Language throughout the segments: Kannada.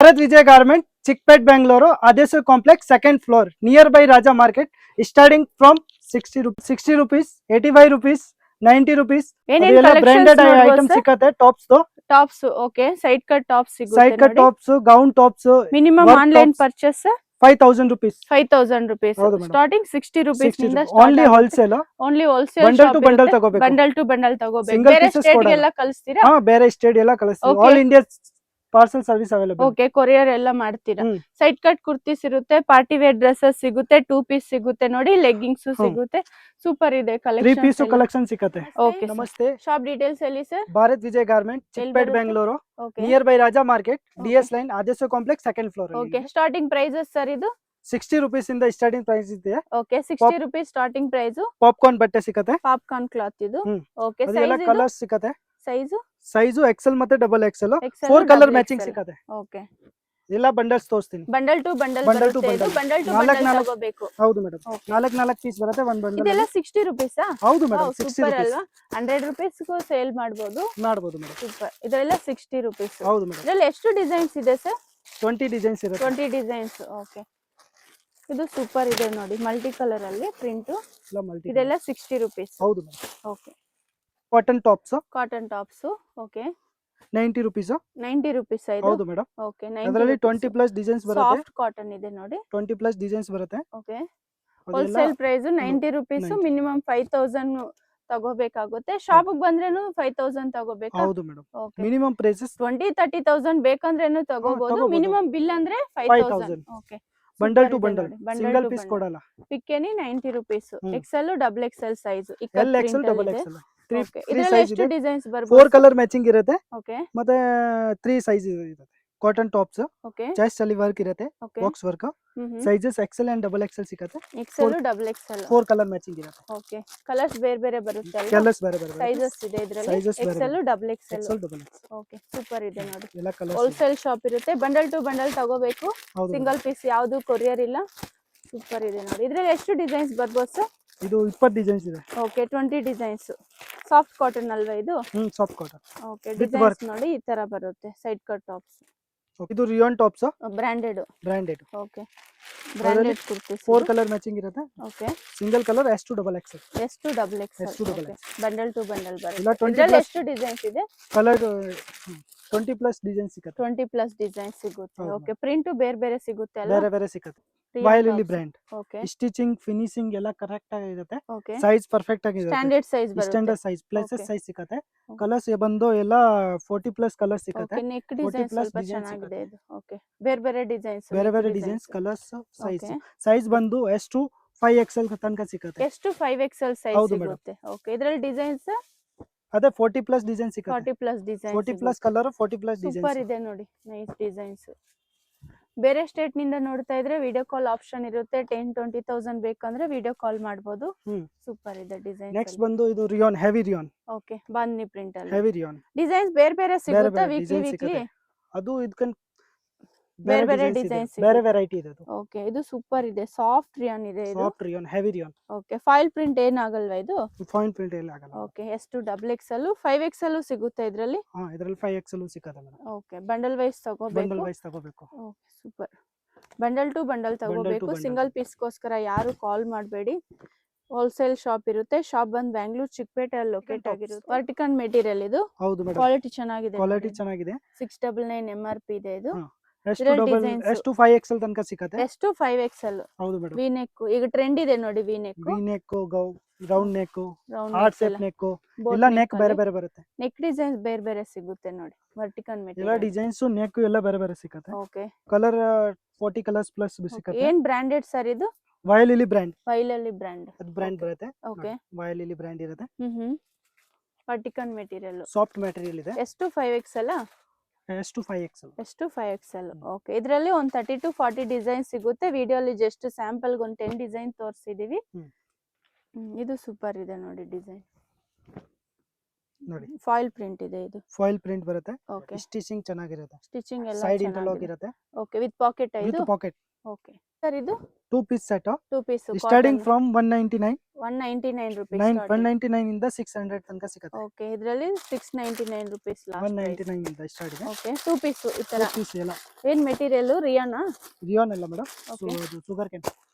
Bharat Vijaya garment Chickpet Bengaluru Adesh complex second floor near by Raja market starting from 60 rupees 85 rupees 90 rupees branded item ಸಿಕ್ಕತ್ತೆ tops okay side cut tops ಸಿಗುತ್ತೆ side cut tops gown tops minimum online purchase 5000 rupees 5000 rupees starting 60 rupees ನಿಂದ only wholesale bundle to bundle ತಗೋಬೇಕು ಬಂಡಲ್ ತಗೋಬೇಕು ಬೇರೆ ಸ್ಟೇಟ್ ಗೆಲ್ಲ ಕಳಿಸ್ತೀರಾ ಬೇರೆ ಸ್ಟೇಟ್ ಎಲ್ಲ ಕಳಿಸ್ತೀವಿ all India parcel service available okay courier ಎಲ್ಲ ಮಾಡ್ತೀರಾ ಸೈಡ್ ಕಟ್ ಕುರ್ತೀಸ್ ಇರುತ್ತೆ ಪಾರ್ಟಿ ವೇರ್ ಡ್ರೆಸ್ಸಸ್ ಸಿಗುತ್ತೆ 2 ಪೀಸ್ ಸಿಗುತ್ತೆ ನೋಡಿ ಲೆಗ್ಗಿಂಗ್ಸ್ ಸಿಗುತ್ತೆ ಸೂಪರ್ ಇದೆ ಕಲೆಕ್ಷನ್ 3 ಪೀಸ್ ಕಲೆಕ್ಷನ್ ಸಿಗುತ್ತೆ ಓಕೆ ನಮಸ್ತೆ ಶಾಪ್ ಡೀಟೇಲ್ಸ್ ಹೇಳಿ sir Bharat Vijaya garment Chickpet Bengaluru near by Raja market DS line Adesh complex second floor okay starting prices sir ಇದು 60 rupees ಇಂದ ಸ್ಟಾರ್ಟಿಂಗ್ ಪ್ರೈಸ್ ಇದೆ okay 60 rupees starting price popcorn ಬಟ್ಟೆ ಸಿಗುತ್ತೆ ಪಾಪ್ಕಾರ್ನ್ ಕ್ಲಾತ್ ಇದು ಓಕೆ ಸೈಜ್ ಕಲರ್ಸ್ ಸಿಗುತ್ತೆ ಸೈಜ್ ಎಕ್ಸೆಲ್ ಮತ್ತೆ ಡಬಲ್ ಎಕ್ಸೆಲ್ 4 ಕಲರ್ ಮ್ಯಾಚಿಂಗ್ ಸಿಗುತ್ತೆ ಓಕೆ ಎಲ್ಲ ಬಂಡಲ್ಸ್ ತೋರಿಸ್ತೀನಿ ಬಂಡಲ್ ಟು ಬಂಡಲ್ ತಗೋಬೇಕು ಹೌದು ಮೇಡಂ 4 ಪೀಸ್ ಬರುತ್ತೆ ಒಂದು ಬಂಡಲ್ ಇದೆಲ್ಲ 60 rupees ಹೌದು ಮೇಡಂ 60 ಅಲ್ವಾ 100 rupees ಗೂ ಸೇಲ್ ಮಾಡಬಹುದು ಮೇಡಂ ಸೂಪರ್ ಇದೆಲ್ಲ 60 rupees ಹೌದು ಮೇಡಂ ಇದರಲ್ಲಿ ಎಷ್ಟು ಡಿಸೈನ್ಸ್ ಇದೆ ಸರ್ 20 ಡಿಸೈನ್ಸ್ ಇರುತ್ತೆ 20 ಡಿಸೈನ್ಸ್ ಓಕೆ ಇದು ಸೂಪರ್ ಇದೆ ನೋಡಿ ಮಲ್ಟಿ ಕಲರ್ ಅಲ್ಲಿ ಪ್ರಿಂಟ್ ಇದೆಲ್ಲ 60 rupees ಹೌದು madam okay cotton tops okay 90 rupees 90 rupees ಹೌದು ಮೇಡಂ ಓಕೆ ಅದರಲ್ಲಿ 20 ಪ್ಲಸ್ ಡಿಸೈನ್ಸ್ ಬರುತ್ತೆ ಸಾಫ್ಟ್ ಕಾಟನ್ ಇದೆ ನೋಡಿ 20 ಪ್ಲಸ್ ಡಿಸೈನ್ಸ್ ಬರುತ್ತೆ okay wholesale price 90 rupees minimum 5000 ತಗೋಬೇಕಾಗುತ್ತೆ ಶಾಪ್ ಬಂದ್ರೇನು 5000 ತಗೋಬೇಕು ಹೌದು ಮೇಡಂ ಮಿನಿಮಮ್ ಪ್ರೈಸಸ್ 20-30,000 ಬೇಕಂದ್ರೇನು ತಗೋಬಹುದು ಮಿನಿಮಮ್ ಬಿಲ್ ಅಂದ್ರೆ 5000 okay bundle to bundle single piece ಕೊಡಲ್ಲ ಪಿಕ್ಕೇನಿ 90 rupees XL double XL size L XL double XL 3 size ಎಷ್ಟು ಡಿಸೈನ್ಸ್ ಬರುತ್ತೆ 4 ಕಲರ್ ಮ್ಯಾಚಿಂಗ್ ಇರುತ್ತೆ ಓಕೆ ಮತ್ತೆ 3 ಸೈಜ್ ಇರುತ್ತೆ ಕಾಟನ್ ಟಾಪ್ಸ್ ಓಕೆ ಚೆಸ್ಟ್ ಅಲ್ಲಿ ವರ್ಕ್ ಇರುತ್ತೆ box work sizes XL and double XL ಸಿಗುತ್ತೆ XL double XL 4 colour matching ಇರುತ್ತೆ ಓಕೆ ಕಲರ್ಸ್ ಬೇರೆ ಬರುತ್ತೆ ಅಲ್ವಾ ಕಲರ್ಸ್ ಬೇರೆ ಸೈಜಸ್ ಇದೆ ಇದರಲ್ಲಿ XL double XL okay super ಇದೆ ನೋಡಿ ಎಲ್ಲ ಕಲರ್ಸ್ ಹೋಲ್ಸೇಲ್ ಶಾಪ್ ಇರುತ್ತೆ ಬಂಡಲ್ ಟು ಬಂಡಲ್ ತಗೋಬೇಕು ಸಿಂಗಲ್ ಪೀಸ್ ಯಾವುದು ಕೊರಿಯರ್ ಇಲ್ಲ ಸೂಪರ್ ಇದೆ ನೋಡಿ ಇದರಲ್ಲಿ ಎಷ್ಟು ಡಿಸೈನ್ಸ್ ಬರ್ಬೋದು ಸರ್ ಇದು 20 ಡಿಸೈನ್ಸ್ ಇದೆ ಓಕೆ 20 ಡಿಸೈನ್ಸ್ ಸಾಫ್ಟ್ ಕಾಟನ್ ಅಲ್ವಾ ಇದು ಸಾಫ್ಟ್ ಕಾಟನ್ ಓಕೆ ಡಿಸೈನ್ಸ್ ನೋಡಿ ಈ ತರ ಬರುತ್ತೆ ಸೈಡ್ ಕಟ್ ಟಾಪ್ಸ್ ಇದು rayon tops branded okay branded kurtis 4 colour matching ಇರುತ್ತೆ okay single colour S to double XL bundle to bundle ಬರುತ್ತೆ ಇದರಲ್ಲಿ ಎಷ್ಟು ಡಿಸೈನ್ಸ್ ಇದೆ ಕಲರ್ 20 ಪ್ಲಸ್ ಡಿಸೈನ್ ಸಿಗುತ್ತೆ 20 ಪ್ಲಸ್ ಡಿಸೈನ್ ಸಿಗುತ್ತೆ ಓಕೆ ಪ್ರಿಂಟ್ ಬೇರೆ ಸಿಗುತ್ತೆ ಅಲ್ಲ ಬೇರೆ ಸಿಗುತ್ತೆ ವೈಲಿಲಿ ಬ್ರ್ಯಾಂಡ್ ಓಕೆ ಸ್ಟಿಚಿಂಗ್ ಫಿನಿಶಿಂಗ್ ಎಲ್ಲ ಕರೆಕ್ಟ್ ಆಗಿರುತ್ತೆ ಓಕೆ ಸೈಜ್ ಪರ್ಫೆಕ್ಟ್ ಆಗಿದೆ ಸ್ಟ್ಯಾಂಡರ್ಡ್ ಸೈಜ್ ಬರುತ್ತೆ ಸ್ಟ್ಯಾಂಡರ್ಡ್ ಸೈಜ್ ಪ್ಲೇಸಸ್ ಸೈಜ್ ಸಿಗುತ್ತೆ ಕಲರ್ಸ್ ಬಂದು ಎಲ್ಲ 40 ಪ್ಲಸ್ ಕಲರ್ಸ್ ಸಿಗುತ್ತೆ ಓಕೆ ನೆಕ್ ಡಿಸೈನ್ ಸ್ವಲ್ಪ ಚೆನ್ನಾಗಿದೆ ಇದು ಓಕೆ ಬೇರೆ ಡಿಸೈನ್ಸ್ ಕಲರ್ಸ್ ಸೈಜ್ ಬಂದು ಎಸ್ ಟು 5XL ತನಕ ಸಿಗುತ್ತೆ ಎಷ್ಟು 5XL ಸೈಜ್ ಸಿಗುತ್ತೆ ಓಕೆ ಇದರಲ್ಲಿ ಡಿಸೈನ್ಸ್ ಅದೇ 40 ಪ್ಲಸ್ ಡಿಸೈನ್ ಸಿಗುತ್ತೆ 40 plus design 40 plus colour 40 plus design super ಇದೆ ನೋಡಿ ನೈಸ್ ಡಿಸೈನ್ಸ್ ಬೇರೆ ಸ್ಟೇಟ್ ನಿಂದ ನೋಡ್ತಾ ಇದ್ರೆ ವಿಡಿಯೋ ಕಾಲ್ ಆಪ್ಷನ್ ಇರುತ್ತೆ 10-20,000 ಬೇಕಂದ್ರೆ ವಿಡಿಯೋ ಕಾಲ್ ಮಾಡಬಹುದು ಸೂಪರ್ ಇದೆ ಡಿಸೈನ್ ನೆಕ್ಸ್ಟ್ ಬಂದು ಇದು rayon heavy rayon okay bandhani print ಅಲ್ಲಿ ಹೆವಿ ರಿಯಾನ್ ಡಿಸೈನ್ಸ್ ಬೇರೆ ಸಿಗುತ್ತೆ ವೀಕ್ಲಿ ಅದು ಇದಕ್ಕೆ ಬೇರೆ ಡಿಸೈನ್ಸ್ ಬೇರೆ ವೆರೈಟಿ ಇದೆ ಅದು ಓಕೆ ಇದು ಸೂಪರ್ ಇದೆ ಸಾಫ್ಟ್ ರಿಯಾನ್ ಇದೆ ಇದು soft rayon heavy rayon okay foil print ಏನಾಗಲ್ವಾ ಇದು ಫೈಲ್ ಪ್ರಿಂಟ್ ಎಲ್ಲ ಆಗಲ್ಲ ಓಕೆ ಎಷ್ಟು ಡಬಲ್ ಎಕ್ಸೆಲ್ 5XL ಸಿಗುತ್ತೆ ಇದರಲ್ಲಿ ಇದರಲ್ಲಿ 5XL ಸಿಗುತ್ತೆ ಮೇಡಂ ಓಕೆ ಬಂಡಲ್ ವೈಸ್ ತಗೋಬೇಕು okay super bundle to bundle ತಗೋಬೇಕು ಸಿಂಗಲ್ ಪೀಸ್ ಗೋಸ್ಕರ ಯಾರು ಕಾಲ್ ಮಾಡಬೇಡಿ ಹೋಲ್ಸೇಲ್ ಶಾಪ್ ಇರುತ್ತೆ ಶಾಪ್ ಬಂದು ಬ್ಯಾಂಗ್ಳೂರ್ ಚಿಕ್ಕಪೇಟೆಯಲ್ಲಿ ಲೊಕೇಟ್ ಆಗಿರುತ್ತೆ ವರ್ಟಿಕಲ್ ಮೆಟೀರಿಯಲ್ ಇದು ಹೌದು ಮೇಡಂ ಕ್ವಾಲಿಟಿ ಚೆನ್ನಾಗಿದೆ 699 MRP ಇದೆ ಇದು ಎಷ್ಟು 5XL ತನಕ ಸಿಗುತ್ತೆ ಎಷ್ಟು 5XL ಹೌದು ಮೇಡಂ ವಿ ನೆಕ್ ಈಗ ಟ್ರೆಂಡ್ ಇದೆ ನೋಡಿ V neck round neck heart shape neck ಎಲ್ಲ ನೆಕ್ ಬೇರೆ ಬರುತ್ತೆ ನೆಕ್ ಡಿಸೈನ್ಸ್ ಬೇರೆ ಸಿಗುತ್ತೆ ನೋಡಿ ವರ್ಟಿಕಲ್ ಮೆಟೀರಿಯಲ್ ಎಲ್ಲ ಡಿಸೈನ್ಸ್ ನೆಕ್ ಎಲ್ಲ ಬೇರೆ ಸಿಗುತ್ತೆ ಓಕೆ ಕಲರ್ 40 ಕಲರ್ಸ್ ಪ್ಲಸ್ ಸಿಗುತ್ತೆ ಏನ್ ಬ್ರಾಂಡೆಡ್ ಸರ್ ಇದು ವೈಲಿಲಿ ಬ್ರ್ಯಾಂಡ್ ಅದು ಬ್ರ್ಯಾಂಡ್ ಬರುತ್ತೆ ಓಕೆ ವೈಲಿಲಿ ಬ್ರ್ಯಾಂಡ್ ಇರುತ್ತೆ ವರ್ಟಿಕಲ್ ಮೆಟೀರಿಯಲ್ ಸಾಫ್ಟ್ ಮೆಟೀರಿಯಲ್ ಇದೆ ಎಷ್ಟು 5XL ಎಷ್ಟು 5XL ಓಕೆ ಇದರಲ್ಲಿ ಒಂದು 30-40 ಡಿಸೈನ್ ಸಿಗುತ್ತೆ ವಿಡಿಯೋಲಿ ಜಸ್ಟ್ ಸ್ಯಾಂಪಲ್ ಒಂದು 10 ಡಿಸೈನ್ ತೋರಿಸಿದೀವಿ ಇದು ಸೂಪರ್ ಇದೆ ನೋಡಿ ಡಿಸೈನ್ ನೋಡಿ ಫಾಯಿಲ್ ಪ್ರಿಂಟ್ ಇದೆ ಇದು. ಫಾಯಿಲ್ ಪ್ರಿಂಟ್ ಬರುತ್ತೆ, ಓಕೆ, ಸ್ಟಿಚಿಂಗ್ ಚೆನ್ನಾಗಿರುತ್ತೆ, ಸ್ಟಿಚಿಂಗ್ ಎಲ್ಲ ಸೈಡ್ ಇಂಟರ್ಲಾಕ್ ಚೆನ್ನಾಗಿದೆ. ಇರುತ್ತೆ ಓಕೆ, ವಿತ್ ಪಾಕೆಟ್ ವಿತ್ ಇದು. ಪಾಕೆಟ್. ಓಕೆ ಸರ್, ಇದು 2 piece set 2 piece starting from 199 199 rupees 199 ಇಂದ 600 ತನಕ ಸಿಗುತ್ತೆ. ಓಕೆ, ಇದರಲ್ಲಿ 699 rupees ಲಾಸ್ಟ್ ಪ್ರೈಸ್. 199 ಇಂದ ಸ್ಟಾರ್ಟ್ ಇದೆ. ಓಕೆ, 2 ಪೀಸ್ ಈ ತರ. 2 ಪೀಸ್ ಎಲ್ಲ ಏನ್ ಮೆಟೀರಿಯಲ್? ರಿಯಾನಾ? ರಿಯಾನ್ ಅಲ್ಲ ಮೇಡಮ್, Okay. ಅದು sugar cane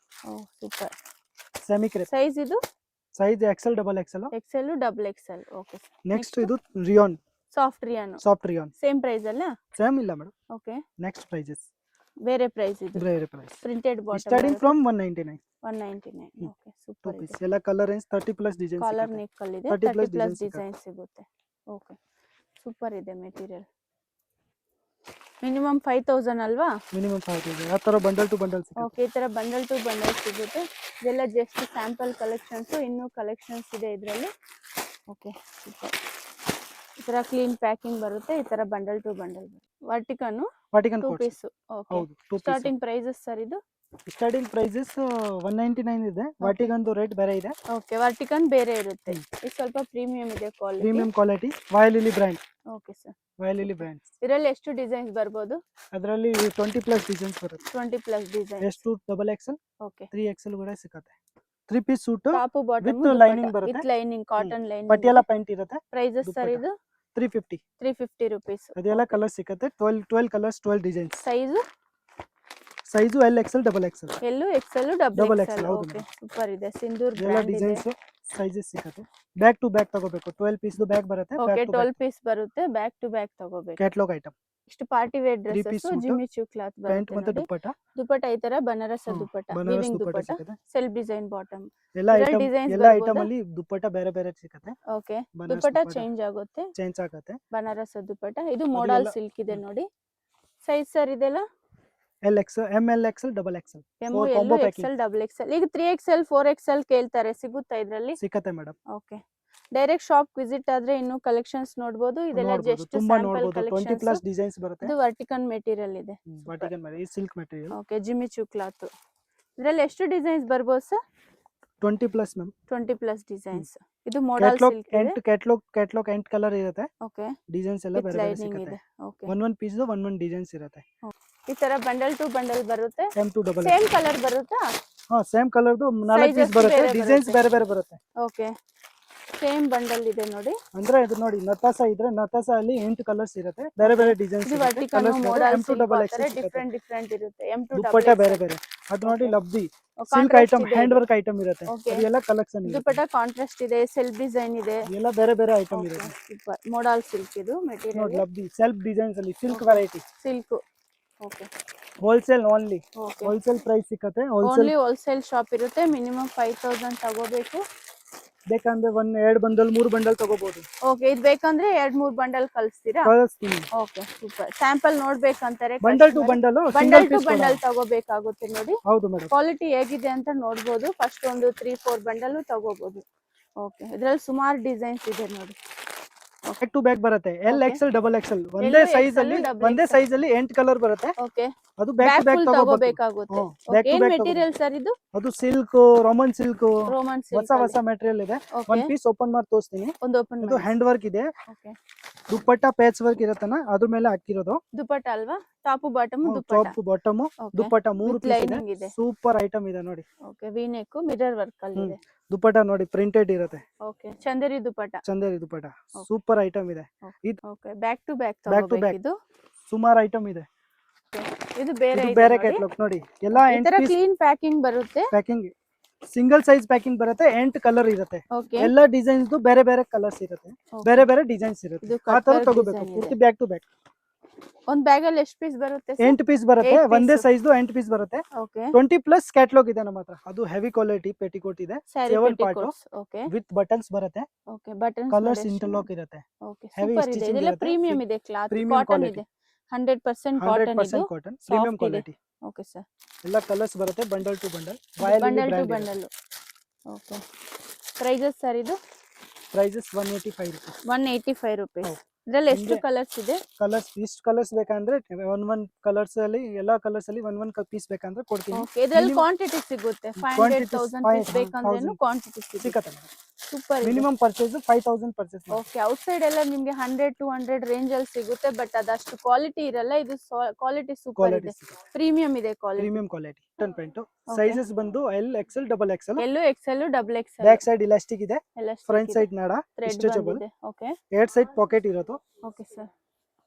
oh super. Semi crepe. Size ಇದು size XL double XL. XL double XL. Okay, next ಇದು rayon soft rayon. Soft rayon same price ಅಲ್ಲ? ಸೇಮ್ ಇಲ್ಲ ಮೇಡಮ್. ಓಕೆ, ನೆಕ್ಸ್ಟ್ ಪ್ರೈಸಸ್ ಬೇರೆ ಪ್ರೈಸ್ ಇದು. ಬೇರೆ price. Printed bottom starting from 199. 199. Okay, 2 super piece ಇದೆ. ಎಲ್ಲ colour range 30 plus designs collar neck ಅಲ್ಲಿ ಇದೆ, 30 30 plus ಪ್ಲಸ್ designs ಡಿಸೈನ್ ಸಿಗುತ್ತೆ. ಓಕೆ, ಸೂಪರ್ ಇದೆ ಮೆಟೀರಿಯಲ್. ಮಿನಿಮಮ್ 5000 ಅಲ್ವಾ? ಮಿನಿಮಮ್ 5000. ಆ ತರ ಬಂಡಲ್ ಟು ಬಂಡಲ್ ಸಿಗುತ್ತೆ. ಓಕೆ, ಈ ತರ ಬಂಡಲ್ ಟು ಬಂಡಲ್ ಸಿಗುತ್ತೆ. ಇದೆಲ್ಲ ಜಸ್ಟ್ ಸ್ಯಾಂಪಲ್ ಕಲೆಕ್ಷನ್ಸ್, ಇನ್ನೂ ಕಲೆಕ್ಷನ್ಸ್ ಇದೆ ಇದರಲ್ಲಿ. Okay, super. ಈ ತರ ಕ್ಲೀನ್ ಪ್ಯಾಕಿಂಗ್ ಬರುತ್ತೆ. ಈ ತರ bundle to bundle. Vatican Vatican 2 coats. Piece. Okay, ಹೌದು 2 ಪೀಸ್. ಸ್ಟಾರ್ಟಿಂಗ್ ಪ್ರೈಸಸ್ ಸರ್ ಇದು? ಸ್ಟಾರ್ಟಿಂಗ್ ಪ್ರೈಸಸ್ 199 ಇದೆ. ವಾಟಿಕನ್ ರೇಟ್ ಬೇರೆ ಇದೆ. ಓಕೆ, ವರ್ಟಿಕನ್ ಬೇರೆ ಇರುತ್ತೆ. ಇದು ಸ್ವಲ್ಪ ಪ್ರೀಮಿಯಂ ಇದೆ ಕ್ವಾಲಿಟಿ. ಪ್ರೀಮಿಯಂ ಕ್ವಾಲಿಟಿ ವಾಯಲಿಲಿ ಬ್ರ್ಯಾಂಡ್. ಓಕೆ ಸರ್, ವಾಯಲಿಲಿ ಬ್ರ್ಯಾಂಡ್. ಇದರಲ್ಲಿ ಎಷ್ಟು ಡಿಸೈನ್ಸ್ ಬರ್ಬೋದು? ಅದರಲ್ಲಿ 20 ಪ್ಲಸ್ ಡಿಸೈನ್ಸ್ ಬರುತ್ತೆ. 20 ಪ್ಲಸ್ ಡಿಸೈನ್. ಎಷ್ಟು ಡಬಲ್ ಎಕ್ಸೆಲ್, ಓಕೆ, 3 ಎಕ್ಸೆಲ್ ಕೂಡ ಸಿಗುತ್ತೆ. 3 piece suit top bottom with lining ಬರುತ್ತೆ. With lining, cotton lining. Patiala pant ಇರುತ್ತೆ. ಪ್ರೈಸಸ್ ಸರ್ ಇದು? 350. 350 rupees. ಅದೆಲ್ಲ ಕಲರ್ ಸಿಗುತ್ತೆ. 12 colours, 12 designs. Size? Size L XL double XL. L XL Double double XL, XL. ಹೌದು ಓಕೆ, madam. ಸೂಪರ್ ಇದೆ. ಸಿಂಧೂರ್ ಎಲ್ಲ ಬ್ರ್ಯಾಂಡ್ ಇದೆ. ಡಿಸೈನ್ಸ್ ಸೈಜಸ್ ಸಿಗುತ್ತೆ. ಬ್ಯಾಕ್ ಟು ಬ್ಯಾಕ್ ತಗೋಬೇಕು. 12 ಪೀಸ್ ಬ್ಯಾಗ್ ಬರುತ್ತೆ. ಓಕೆ, ಬ್ಯಾಕ್ ಟು 12 ಪೀಸ್ ಬರುತ್ತೆ. ಬ್ಯಾಕ್ ಟು ಬ್ಯಾಕ್ ತಗೋಬೇಕು. Catalogue item. ಇಷ್ಟು party wear piece dresses, suit, Jimmy Choo cloth pants ಬರುತ್ತೆ ಮತ್ತೆ ನೋಡಿ. ದುಪ್ಪಟ್ಟ. ದುಪಟ್ಟ ಈ ತರ ಬನಾರಸ್ ದುಪಟ್ಟ, ಬನಾರಸ್ ವಿವಿಂಗ್ ದುಪ್ಪಟ್ಟ ದುಪಟ್ಟ, ಸಿಗುತ್ತೆ. Self design bottom. ಎಲ್ಲ ಇದ್ರಲ್ಲಿ ಐಟಮ್ designs ಎಲ್ಲ ಬರ್ಬೋದಾ? ಐಟಮ್ ಅಲ್ಲಿ ದುಪ್ಪಟ್ಟ ಬೇರೆ ಬೇರೆ ಸಿಗುತ್ತೆ. ಓಕೆ, ಬನಾರಸ್ ದುಪಟ್ಟ ದುಪ್ಪಟ್ಟ ಚೇಂಜ್ ಆಗುತ್ತೆ. ಚೇಂಜ್ ಆಗುತ್ತೆ. ಬನಾರಸ್ ದುಪಟ್ಟ. ಇದು ಮೋಡಲ್ ಎಲ್ಲ- ಸಿಲ್ಕ್ ಇದೆ ನೋಡಿ. ಸೈಜ್ ಸರ್ ಇದೆಲ್ಲ? L XL, M L XL double XL M Four L combo packing. XL double XL. ಈಗ 3XL 4XL ಕೇಳ್ತಾರೆ, ಸಿಗುತ್ತಾ ಇದ್ರಲ್ಲಿ? ಸಿಕ್ಕತ್ತೆ madam. Okay, direct shop visit ಆದ್ರೆ ಇನ್ನೂ ಕಲೆಕ್ಷನ್ಸ್ ನೋಡಬಹುದು. ಇದೆಲ್ಲ ನೋಡಬಹುದು, ಜಸ್ಟ್ ತುಂಬಾ ಸ್ಯಾಂಪಲ್ ನೋಡಬಹುದು. 20 ಕಲೆಕ್ಷನ್ಸ್. ಪ್ಲಸ್ ಡಿಸೈನ್ಸ್ ಬರುತ್ತೆ. ಇದು ವರ್ಟಿಕನ್ ಮೆಟೀರಿಯಲ್ ಇದೆ. ವಾಟಿಕನ್ ಮೇಲೆ ಈ silk material. Okay, Jimmy Choo cloth. ಇದರಲ್ಲಿ ಎಷ್ಟು ಡಿಸೈನ್ಸ್ ಬರ್ಬೋದು sir? 20 plus ma'am. 20 plus designs. ಇದು ಮೋಡಲ್ ಕ್ಯಾಟಲಾಗ್ ಸಿಲ್ಕ್ ಇದೆ. ಕ್ಯಾಟಲಾಗ್ 8 ಕಲರ್ ಇರುತ್ತೆ. ಓಕೆ, ಡಿಸೈನ್ಸ್ ಎಲ್ಲ ವಿತ್ ಬೇರೆ ಬೇರೆ ಲೈನಿಂಗ್ ಸಿಗುತ್ತೆ. ಇದೆ. ಓಕೆ, ಒಂದೊಂದು ಪೀಸ್ ಒಂದೊಂದು ಡಿಸೈನ್ಸ್ ಇರುತ್ತೆ. ಈ ತರ ಬಂಡಲ್ ಟು ಬಂಡಲ್ ಬರುತ್ತೆ. M to double. Same colour ಬರುತ್ತಾ? ಹಾ, ಸೇಮ್ ಕಲರ್ದು 4 Sizes ಪೀಸ್ ಬರುತ್ತೆ. ಬೇರೆ ಡಿಸೈನ್ಸ್ ಬರುತ್ತೆ. ಬೇರೆ ಬೇರೆ ಬರುತ್ತೆ. ಓಕೆ, ಸೇಮ್ ಬಂಡಲ್ ಇದೆ ನೋಡಿ. ಅಂದ್ರೆ ಇದು ನೋಡಿ, ನತಾಸ ಇದ್ರೆ ನತಾಸ ಅಲ್ಲಿ 8 ಕಲರ್ಸ್ ಇರುತ್ತೆ. ಬೇರೆ ಬೇರೆ ಡಿಸೈನ್ಸ್ ಇದು ಇರುತ್ತೆ. Vatican colours modal M to silk double ಆತರ ಎಕ್ಸೆಲ್ ಡಿಫರೆಂಟ್ ಡಿಫರೆಂಟ್ ಇರುತ್ತೆ. ಎಂ ಟು ದುಪ್ಪಟ್ಟ ಡಬಲ್ ಬೇರೆ ಬೇರೆ. ಅದು ನೋಡಿ Okay. ಲಬ್ದಿ ಸಿಲ್ಕ್ ಕಾಂಟ್ರಾಸ್ಟ್ ಐಟಮ್, ಇದೆ. ಹ್ಯಾಂಡ್ ವರ್ಕ್ ಐಟಮ್ ಇರುತ್ತೆ. Okay. ಅದೆಲ್ಲ ಕಲೆಕ್ಷನ್ ಇರುತ್ತೆ. ದುಪಟ್ಟ ಕಾಂಟ್ರಾಸ್ಟ್ ಇದೆ, ಸೆಲ್ಫ್ ಡಿಸೈನ್ ಇದೆ. ಎಲ್ಲ ಬೇರೆ ಬೇರೆ ಐಟಮ್ ಇರುತ್ತೆ. ಸೂಪರ್. ಮೋಡಲ್ ಸಿಲ್ಕ್ ಇದು ನೋಡಿ ಮೆಟೀರಿಯಲ್. ಲಬ್ದಿ ಸೆಲ್ಫ್ ಡಿಸೈನ್ಸ್ ಅಲ್ಲಿ silk variety. Silk. Okay, wholesale only. Okay. Wholesale price ಸಿಕ್ಕತ್ತೆ. ಹೋಲ್ಸೇಲ್ ಓನ್ಲಿ ಹೋಲ್ಸೇಲ್ ಶಾಪ್ ಇರುತ್ತೆ. ಮಿನಿಮಮ್ 5000 ತಗೋಬೇಕು. ಬೇಕಂದ್ರೆ 1-2 ಬಂಡಲ್ 3 ಬಂಡಲ್ ತಗೋಬಹುದು. ಓಕೆ, ಇದು ಬೇಕಂದ್ರೆ 2-3 ಬಂಡಲ್ ಕಳಿಸ್ತೀರಾ? ಕಳಿಸ್ತೀನಿ. Okay, super. ಸ್ಯಾಂಪಲ್ ನೋಡ್ಬೇಕಂತಾರೆ. Bundle to bundle bundle single to piece bundle ತಗೋಬೇಕಾಗುತ್ತೆ ನೋಡಿ. ಹೌದು ಮೇಡಮ್. ಕ್ವಾಲಿಟಿ ಹೇಗಿದೆ ಅಂತ ನೋಡ್ಬೋದು. ಫಸ್ಟ್ ಒಂದು 3-4 ಬಂಡಲ್ ತಗೋಬಹುದು. ಓಕೆ, ಇದ್ರಲ್ಲಿ ಸುಮಾರು ಡಿಸೈನ್ಸ್ ಇದೆ ನೋಡಿ. ಬ್ಯಾಕ್ ಟು ಬ್ಯಾಕ್ ಬರುತ್ತೆ. L Okay. XL double XL ಒಂದೇ XL, ಸೈಜ್ ಅಲ್ಲಿ double ಒಂದೇ XL. ಸೈಜ್ ಅಲ್ಲಿ 8 ಕಲರ್ ಬರುತ್ತೆ. ಓಕೆ, ಅದು back back to back full ತಗೋಬೇಕು. ತಗೋಬೇಕಾಗುತ್ತೆ. back to ಏನ್ back ಮೆಟೀರಿಯಲ್ ಸರ್ ಇದು? ಅದು ಸಿಲ್ಕ್, ರೋಮನ್ ಸಿಲ್ಕ್, ರೋಮನ್ ಹೊಸ ಸಿಲ್ಕ್. ಹೊಸ ಮೆಟೀರಿಯಲ್ ಇದೆ. ಒಂದ್ ಓಕೆ, ಪೀಸ್ ಓಪನ್ ಮಾಡಿ ತೋರಿಸ್ತೀನಿ. ಒಂದು ಓಪನ್ ಇದು ಹ್ಯಾಂಡ್ ವರ್ಕ್ ಇದೆ. ಓಕೆ, ದುಪ್ಪಟ್ಟ ಪ್ಯಾಚ್ ವರ್ಕ್ ಇರತ್ತನ, ಅದ್ರ ಮೇಲೆ ಹಾಕಿರೋದು. ದುಪಟ್ಟ ಅಲ್ವಾ? Top bottom dupatta. Top bottom okay, dupatta 3 with piece lining ಇದೆ. ಇದೆ. ಸೂಪರ್ ಐಟಮ್ ಇದೆ ನೋಡಿ. Okay, V neck mirror work ಅಲ್ಲಿ ಇದೆ. ದುಪ್ಪಟ್ಟ ನೋಡಿ ಪ್ರಿಂಟೆಡ್ ಇರುತ್ತೆ. Okay, Chanderi dupatta. Chanderi dupatta Okay. Super item ಇದೆ. Okay, back to back Back to back. ತಗೋಬೇಕು. ಇದು ಸುಮಾರು ಐಟಮ್ ಇದೆ. ಇದು ಬೇರೆ ಇದು ಇದೆ ಬೇರೆ ನೋಡಿ. ಕ್ಯಾಟಲಾಗ್ ನೋಡಿ. ಎಲ್ಲ ಈ 8 ತರ ಪೀಸ್ ಕ್ಲೀನ್ ಪ್ಯಾಕಿಂಗ್ ಬರುತ್ತೆ. ಪ್ಯಾಕಿಂಗ್, ಸಿಂಗಲ್ ಸೈಜ್ ಪ್ಯಾಕಿಂಗ್ ಬರುತ್ತೆ. 8 ಕಲರ್ ಇರುತ್ತೆ. ಓಕೆ, ಎಲ್ಲ ಡಿಸೈನ್ಸ್ ಬೇರೆ ಬೇರೆ ಕಲರ್ಸ್ ಇರುತ್ತೆ. Okay. ಬೇರೆ ಬೇರೆ ಡಿಸೈನ್ಸ್ ಇರುತ್ತೆ. ಇದು ಆ ತರ cut work ತಗೋಬೇಕು. design ಪೂರ್ತಿ ಇದೆ. Back to back. ಒಂದ್ ಬ್ಯಾಗ್ ಅಲ್ಲಿ ಎಷ್ಟು ಪೀಸ್ ಬರುತ್ತೆ ಸರ್? 8 ಪೀಸ್ ಬರುತ್ತೆ. 8 ಒಂದೇ piece. ಸೈಜ್ 8 ಪೀಸ್ ಬರುತ್ತೆ. ಓಕೆ, 20 ಪ್ಲಸ್ ಕ್ಯಾಟಲಾಗ್ ಇದೆ ನಮ್ಮ ಹತ್ರ. ಅದು ಹೆವಿ ಕ್ವಾಲಿಟಿ ಪೆಟಿಕೋಟ್ ಇದೆ. Sari 7 part. Petticoats. Okay, with buttons ಬರುತ್ತೆ. ಓಕೆ, ಬಟನ್ಸ್ ಕಲರ್ಸ್ ಇಂಟರ್ಲಾಕ್ ಇರುತ್ತೆ. ಓಕೆ, heavy ಸೂಪರ್ ಇದೆ. stitching ಇದೆಲ್ಲ ಇರುತ್ತೆ. ಪ್ರೀಮಿಯಂ ಇದೆ. Cloth Premium cotton quality. ಇದೆ. 100% ಕಾಟನ್ ಇದು. 100% ಕಾಟನ್, ಪ್ರೀಮಿಯಂ Soft ಇದೆ. ಕ್ವಾಲಿಟಿ. ಓಕೆ ಸರ್, ಎಲ್ಲ ಕಲರ್ಸ್ ಬರುತ್ತೆ. Bundle to bundle. Bundle to bundle. Okay, prices sir ಇದು? Prices 185 rupees. 185 rupees. ಇದ್ರಲ್ಲಿ ಎಷ್ಟು ನಿಮ್ಗೆ ಕಲರ್ಸ್ ಇದೆ? ಕಲರ್ಸ್ ಇಷ್ಟು ಕಲರ್ಸ್ ಬೇಕಂದ್ರೆ ಒನ್ ಕಲರ್ಸ್ ಅಲ್ಲಿ ಎಲ್ಲಾ ಕಲರ್ಸ್ ಅಲ್ಲಿ ಒನ್ ಪೀಸ್ ಬೇಕಂದ್ರೆ ಕೊಡ್ತೀನಿ. ಓಕೆ, ಇದ್ರಲ್ಲಿ minimum- ಕ್ವಾಂಟಿಟಿ ಸಿಗುತ್ತೆ. 500 quantities 1000 five- ಪೀಸ್ ಬೇಕಂದ್ರೇನು 1000 ಕ್ವಾಂಟಿಟಿ ಸಿಗುತ್ತೆ. ಸಿಕ್ಕತ್ತೆ. ಸೂಪರ್ ಇದೆ. Minimum purchase 5000 purchase. Okay, outside ಎಲ್ಲ ನಿಮ್ಗೆ 100 200 ರೇಂಜ್ ಅಲ್ಲಿ ಸಿಗುತ್ತೆ, ಬಟ್ ಅದಷ್ಟು ಕ್ವಾಲಿಟಿ ಇರಲ್ಲ. ಇದು ಕ್ವಾಲಿಟಿ ಸೂಪರ್ ಕ್ವಾಲಿಟಿ ಇದೆ, ಪ್ರೀಮಿಯಂ ಇದೆ quality. Premium quality. Ton pant sizes ಬಂದು ಎಲ್ ಎಕ್ಸೆಲ್ ಡಬಲ್ ಎಕ್ಸೆಲ್. ಎಲ್ಲೂ XL double Excel. Back side elastic ಇದೆ, ಎಲ್ಲ ಫ್ರಂಟ್ ಸೈಡ್ ನಾಡ ಥ್ರೆಡ್ ಸ್ಟ್ರೆಚಬಲ್, ಬಂದಿದೆ. ಓಕೆ ಎರಡ್ ಸೈಡ್ ಪಾಕೆಟ್ ಇರುತ್ತೆ, ಓಕೆ ಸರ್.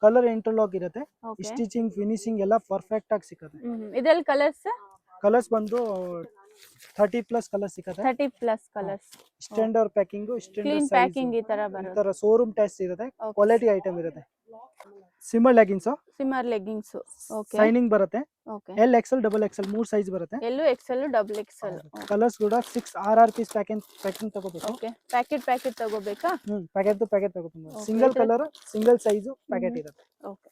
ಕಲರ್ ಇಂಟರ್ಲಾಕ್ ಇರುತ್ತೆ, ಓಕೆ, ಸ್ಟಿಚಿಂಗ್ ಫಿನಿಶಿಂಗ್ ಎಲ್ಲ ಪರ್ಫೆಕ್ಟ್ ಆಗಿ ಸಿಗುತ್ತೆ. ಇದ್ರಲ್ಲಿ ಕಲರ್ಸ್ ಕಲರ್ಸ್ ಬಂದು 30+ ಕಲರ್ಸ್ ಸಿಗುತ್ತೆ. 30+ colours. Standard packing, clean standard packing size, ಈ ತರ ಈ ಬರುತ್ತೆ. ತರ ಶೋರೂಮ್ ಟೆಸ್ಟ್ ಇರುತ್ತೆ, Okay. ಕ್ವಾಲಿಟಿ ಐಟಮ್ ಇರುತ್ತೆ. Shimmer leggings, shimmer leggings. Okay shining ಬರುತ್ತೆ, okay, L XL double XL 3 size ಬರುತ್ತೆ. ಎಲ್ಲೂ ಎಕ್ಸೆಲ್ ಡಬಲ್ ಎಕ್ಸೆಲ್. ಕಲರ್ಸ್ ಕೂಡ 6 ಪೀಸ್ ಪ್ಯಾಕಿಂಗ್ ತಗೋಬೇಕು. ಓಕೆ, ಪ್ಯಾಕೆಟ್ ತಗೋಬೇಕಾ? ಪ್ಯಾಕೆಟ್ ಟು ಪ್ಯಾಕೆಟ್ ತಗೋಬೇಕು. Okay, ಸಿಂಗಲ್ ಇದ್ರ- ಕಲರ್ ಸಿಂಗಲ್ ಸೈಜ್ ಪ್ಯಾಕೆಟ್ ಇರುತ್ತೆ. ಓಕೆ,